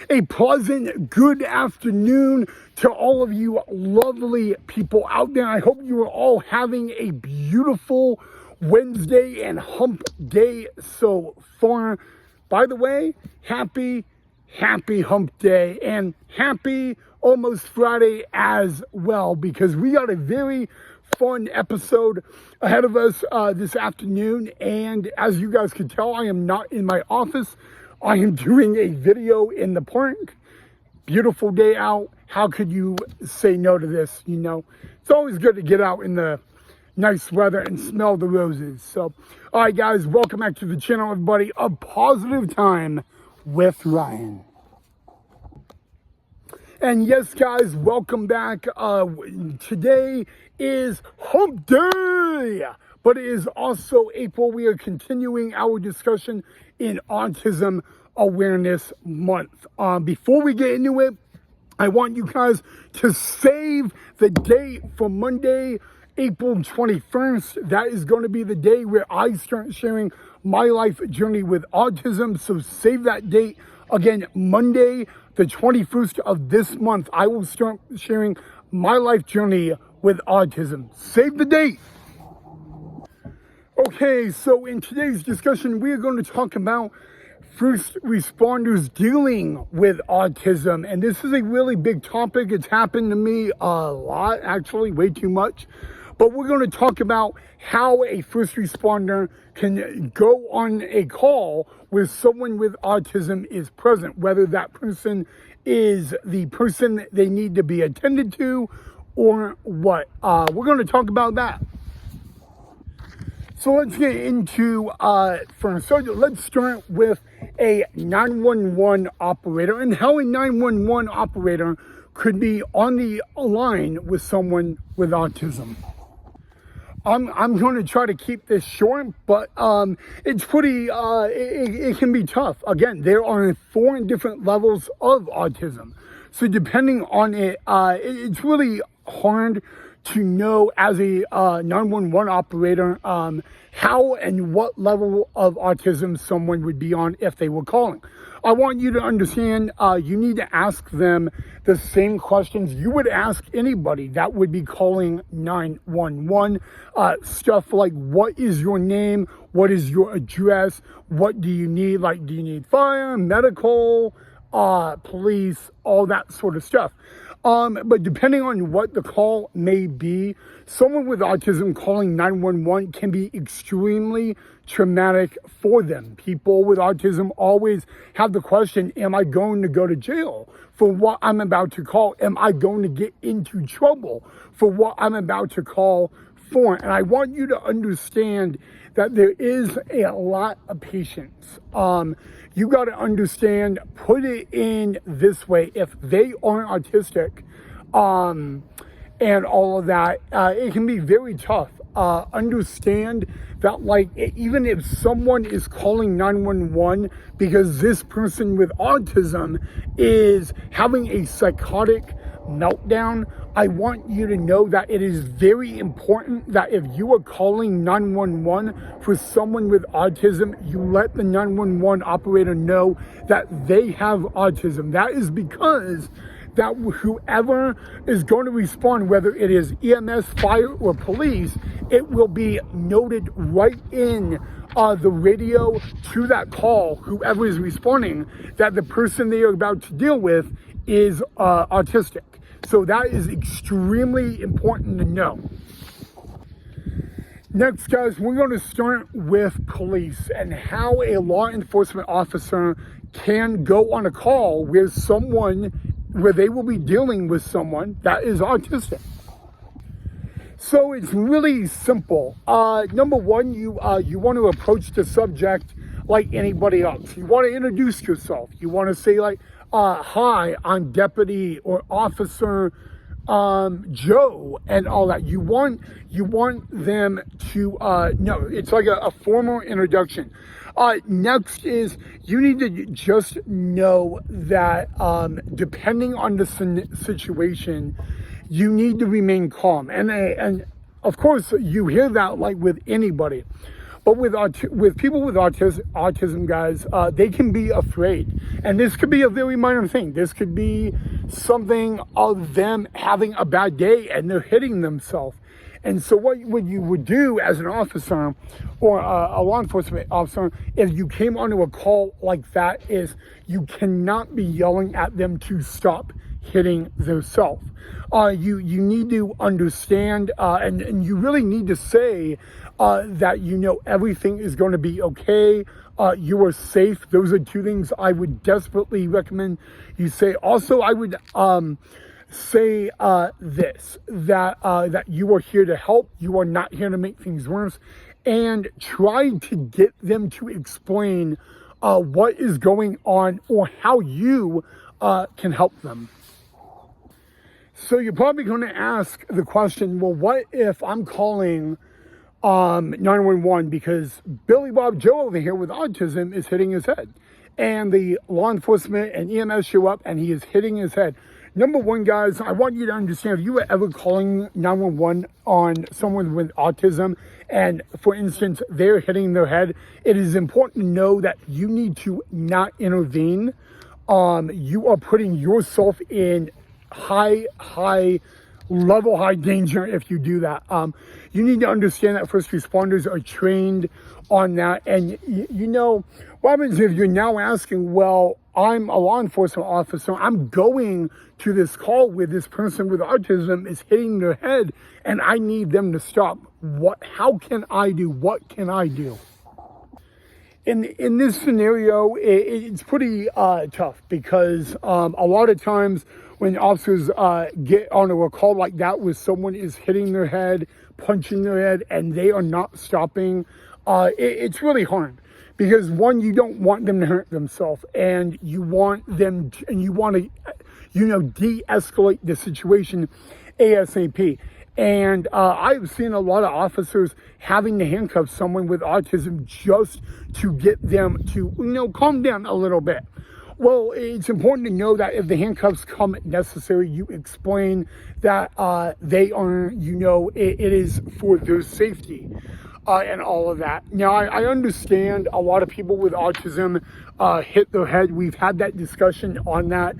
A pleasant good afternoon to all of you lovely people out there. I hope you are all having a beautiful Wednesday and hump day so far. By the way, happy hump day and happy almost Friday as well, because we got a very fun episode ahead of us this afternoon. And as you guys can tell, I am not in my office. I am doing a video in the park. Beautiful day out. How could you say no to this? You know, it's always good to get out in the nice weather and smell the roses. So, all right, guys, welcome back to the channel, everybody. A positive time with Ryan. And yes, guys, welcome back. Today is hump day, but it is also April. We are continuing our discussion in Autism Awareness Month. Before we get into it, I want you guys to save the date for Monday, April 21st. That is going to be the day where I start sharing my life journey with autism. So save that date. Again, Monday, the 21st of this month, I will start sharing my life journey with autism. Save the date. Okay, so in today's discussion, we are going to talk about first responders dealing with autism. And this is a really big topic. It's happened to me a lot, actually, way too much. But we're going to talk about how a first responder can go on a call where someone with autism is present, whether that person is the person that they need to be attended to or what. We're going to talk about that. So let's get into first. So let's start with a 911 operator and how a 911 operator could be on the line with someone with autism. I'm going to try to keep this short, but it's pretty, it can be tough. Again, there are 4 different levels of autism. So depending on it, it's really hard to know as a 911 operator how and what level of autism someone would be on if they were calling. I want you to understand you need to ask them the same questions you would ask anybody that would be calling 911. Stuff like, what is your name? What is your address? What do you need? Like, do you need fire, medical, police, all that sort of stuff. But depending on what the call may be, someone with autism calling 911 can be extremely traumatic for them. People with autism always have the question, am I going to go to jail for what I'm about to call? Am I going to get into trouble for what I'm about to call for? And I want you to understand that there is a lot of patience. You got to understand, put it in this way. If they aren't autistic and all of that, it can be very tough. Understand that, like, even if someone is calling 911 because this person with autism is having a psychotic meltdown, I want you to know that it is very important that if you are calling 911 for someone with autism, you let the 911 operator know that they have autism. That is because that whoever is going to respond, whether it is EMS, fire, or police, it will be noted right in the radio to that call, whoever is responding, that the person they are about to deal with is autistic. So that is extremely important to know. Next, guys, we're going to start with police and how a law enforcement officer can go on a call with someone where they will be dealing with someone that is autistic. So it's really simple. Number one, you want to approach the subject like anybody else. You want to introduce yourself. You want to say, like, hi, I'm Deputy or Officer Joe, and all that. You want them to know. It's like a formal introduction. Next is you need to just know that depending on the situation, you need to remain calm. And of course, you hear that like with anybody. But with people with autism, guys, they can be afraid. And this could be a very minor thing. This could be something of them having a bad day and they're hitting themselves. And so what you would do as an officer or a law enforcement officer, if you came onto a call like that, is you cannot be yelling at them to stop hitting themselves. You need to understand and you really need to say that everything is going to be okay. You are safe. Those are two things I would desperately recommend you say. Also, I would say that you are here to help. You are not here to make things worse, and try to get them to explain what is going on or how you can help them. So you're probably going to ask the question, well, what if I'm calling 911 because Billy Bob Joe over here with autism is hitting his head, and the law enforcement and EMS show up and he is hitting his head? Number one, guys, I want you to understand, if you were ever calling 911 on someone with autism and, for instance, they're hitting their head, it is important to know that you need to not intervene. You are putting yourself in high danger if you do that. You need to understand that first responders are trained on that. And what happens if you're now asking, well, I'm a law enforcement officer, I'm going to this call with this person with autism is hitting their head and I need them to stop. How can I do? What can I do? In this scenario, it's pretty tough because a lot of times when officers get onto a call like that where someone is hitting their head, punching their head, and they are not stopping, it's really hard. Because one, you don't want them to hurt themselves, and you want them to, and you want to, de-escalate the situation ASAP. And I've seen a lot of officers having to handcuff someone with autism just to get them to, calm down a little bit. Well, it's important to know that if the handcuffs come necessary, you explain that they are, it is for their safety. And all of that. Now, I understand a lot of people with autism hit their head. We've had that discussion on that.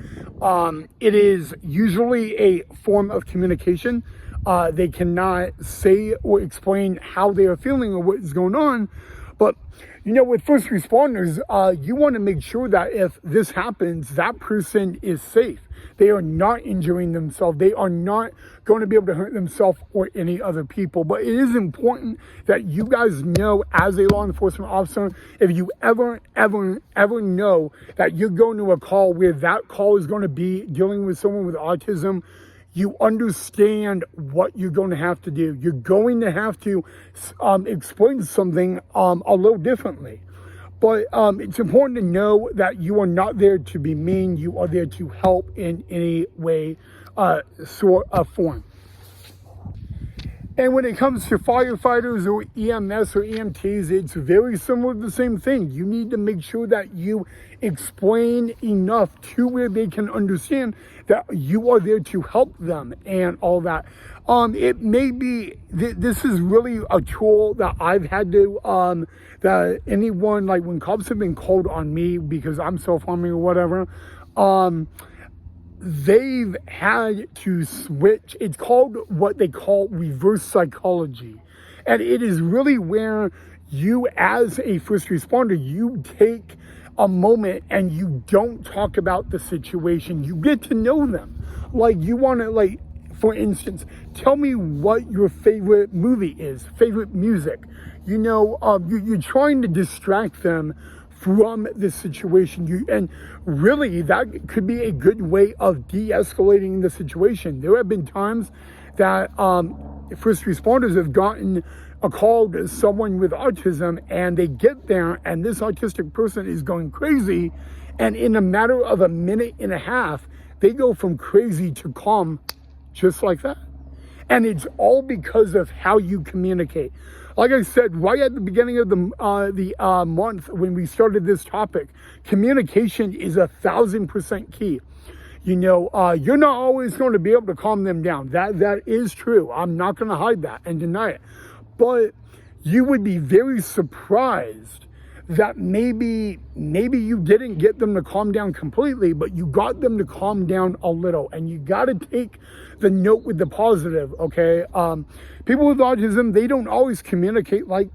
It is usually a form of communication. They cannot say or explain how they are feeling or what is going on. But, with first responders, you want to make sure that if this happens, that person is safe. They are not injuring themselves. They are not going to be able to hurt themselves or any other people. But it is important that you guys know, as a law enforcement officer, if you ever know that you're going to a call where that call is going to be dealing with someone with autism, you understand what you're going to have to do. You're going to have to explain something a little differently. But it's important to know that you are not there to be mean. You are there to help in any way, sort of form. And when it comes to firefighters or EMS or EMTs, it's very similar to the same thing. You need to make sure that you explain enough to where they can understand that you are there to help them and all that. It may be, this is really a tool that I've had to, that anyone, like when cops have been called on me because I'm self-harming or whatever, they've had to switch. It's called what they call reverse psychology. And it is really where you, as a first responder, you take a moment and you don't talk about the situation. You get to know them. Like, you want to, for instance, tell me what your favorite movie is, favorite music. You're trying to distract them from this situation. And really, that could be a good way of de-escalating the situation. There have been times that first responders have gotten a call to someone with autism, and they get there, and this autistic person is going crazy, and in a matter of a minute and a half, they go from crazy to calm just like that. And it's all because of how you communicate. Like I said, right at the beginning of the month when we started this topic, communication is 1,000% key. You're not always going to be able to calm them down. That is true. I'm not going to hide that and deny it. But you would be very surprised that maybe you didn't get them to calm down completely, but you got them to calm down a little. And you got to take the note with the positive, okay? People with autism, they don't always communicate like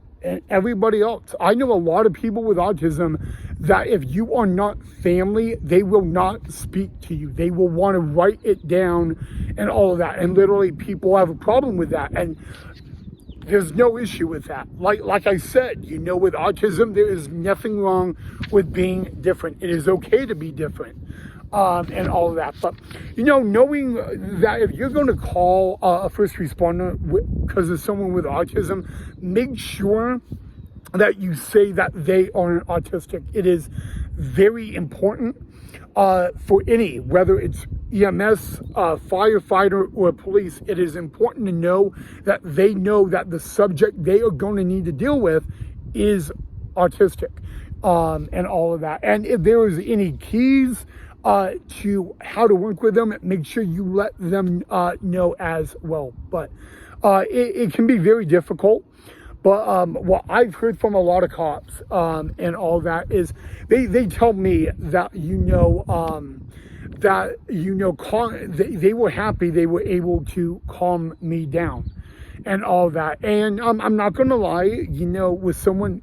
everybody else. I know a lot of people with autism that if you are not family, they will not speak to you. They will want to write it down and all of that. And literally people have a problem with that. And there's no issue with that. Like I said, with autism, there is nothing wrong with being different. It is okay to be different, and all of that. But, knowing that if you're going to call a first responder because of someone with autism, make sure that you say that they are autistic. It is very important for whether it's EMS, firefighter, or police. It is important to know that they know that the subject they are going to need to deal with is autistic, and all of that. And if there is any keys to how to work with them, make sure you let them know as well. But it can be very difficult. But what I've heard from a lot of cops and all that is they tell me that they were happy they were able to calm me down and all that. And I'm not gonna lie, with someone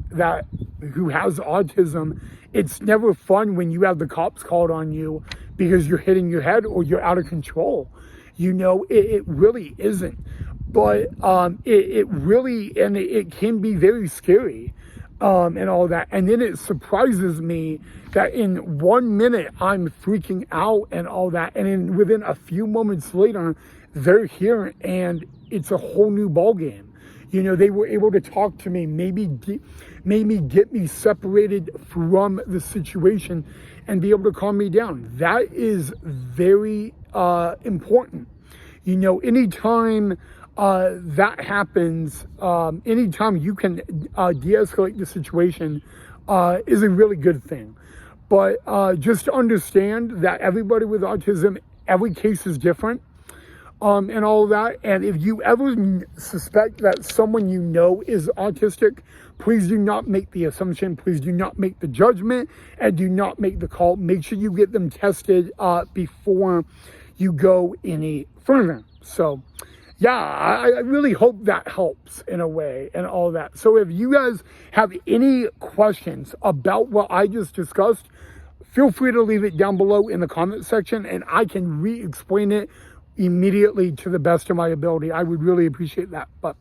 who has autism, it's never fun when you have the cops called on you because you're hitting your head or you're out of control. It really isn't. But it really, and it can be very scary, and all that. And then it surprises me that in 1 minute I'm freaking out and all that, and then within a few moments later they're here and it's a whole new ball game. They were able to talk to me, maybe get me separated from the situation and be able to calm me down. That is very important. Anytime that happens, anytime you can de-escalate the situation is a really good thing. But just to understand that everybody with autism, every case is different, and all of that. And if you ever suspect that someone is autistic, please do not make the assumption, please do not make the judgment, and do not make the call. Make sure you get them tested before you go any further. So yeah, I really hope that helps in a way and all that. So if you guys have any questions about what I just discussed, feel free to leave it down below in the comment section and I can re-explain it immediately to the best of my ability. I would really appreciate that. But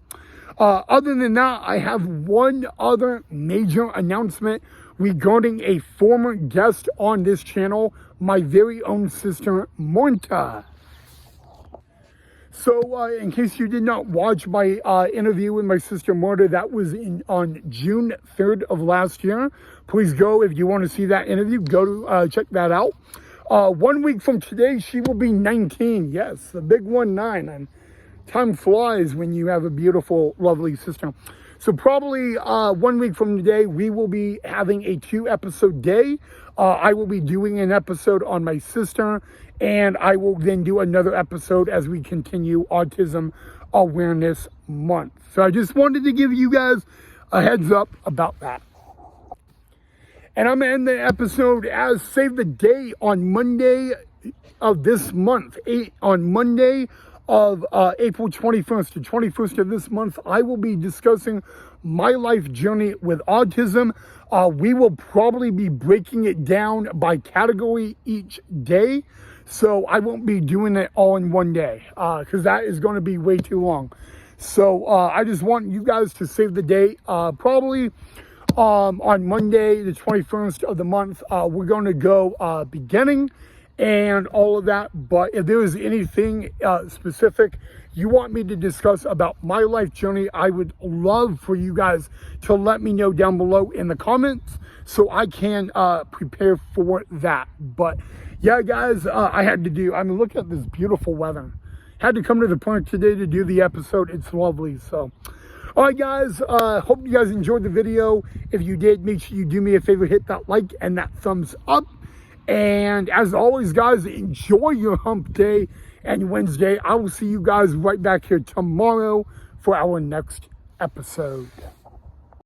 other than that, I have one other major announcement regarding a former guest on this channel, my very own sister, Monta. So, in case you did not watch my interview with my sister Marta, that was on June 3rd of last year. Please go, if you want to see that interview, go to check that out. 1 week from today, she will be 19. Yes, the big 19. And time flies when you have a beautiful, lovely sister. So probably 1 week from today, we will be having a 2-episode day. I will be doing an episode on my sister, and I will then do another episode as we continue Autism Awareness Month. So I just wanted to give you guys a heads up about that. And I'm going to end the episode as save the day on Monday of this month. On Monday of April 21st to 21st of this month, I will be discussing my life journey with autism. We will probably be breaking it down by category each day. So I won't be doing it all in one day because that is going to be way too long. So I just want you guys to save the date. Probably on Monday, the 21st of the month, we're going to go beginning and all of that. But if there is anything specific you want me to discuss about my life journey, I would love for you guys to let me know down below in the comments so I can prepare for that. But yeah, guys, look at this beautiful weather. Had to come to the park today to do the episode. It's lovely. So, all right, guys, hope you guys enjoyed the video. If you did, make sure you do me a favor, hit that like and that thumbs up. And as always, guys, enjoy your hump day and Wednesday. I will see you guys right back here tomorrow for our next episode.